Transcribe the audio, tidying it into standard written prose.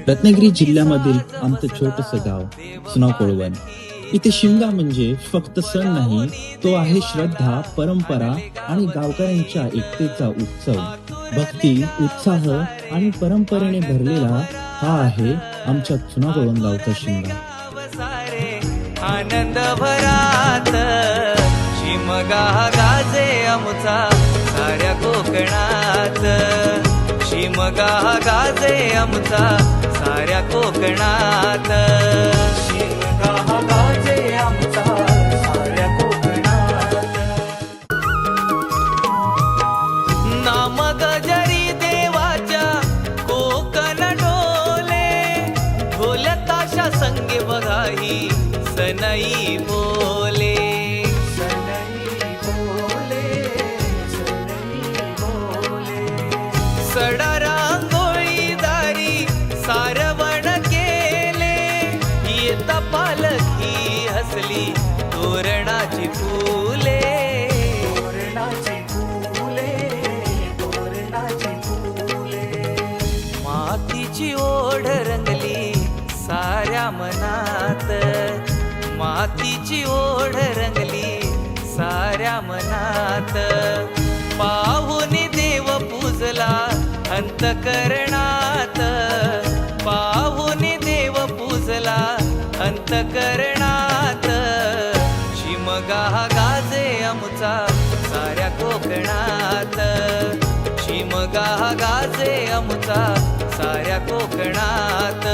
रत्नागिरी जिल्ह्यामधील आमचं छोटंसं गाव सुनावकोळवण. इथे शिमगा म्हणजे फक्त सण नाही, तो आहे श्रद्धा, परंपरा आणि गावकऱ्यांच्या एकतेचा उत्सव. भक्ती, उत्साह आणि परंपरेने भरलेला हा आहे आमच्या सुनावकोळवण गावचा शिमगा. आनंद भरात शिमगा गाजे आमचा साऱ्या कोकणात. शिमगा गाजे आमचा साऱ्या कोकणात. शिमगा गाजे आमचा साऱ्या कोकणात. नाम गजरी देवाच्या कोकण डोले. ढोल ताशा संगे बघाही सनई बोले. सनई बोले, सनई बोले. सडा रांगोळी दारी सारवण केले. येता पालखी हसली तोरणाची फुले. तोरणाची फुले, तोरणाची फुले. मातीची ओढ रंगली साऱ्या मनात. मातीची ओढ रंगली साऱ्या मनात. पाहुन देव पूजला अंतकरणात. पाहुन देव पूजला अंतकरणात. शिमगा गाजे आमचा साऱ्या कोकणात. शिमगा गाजे आमचा साऱ्या कोकणात.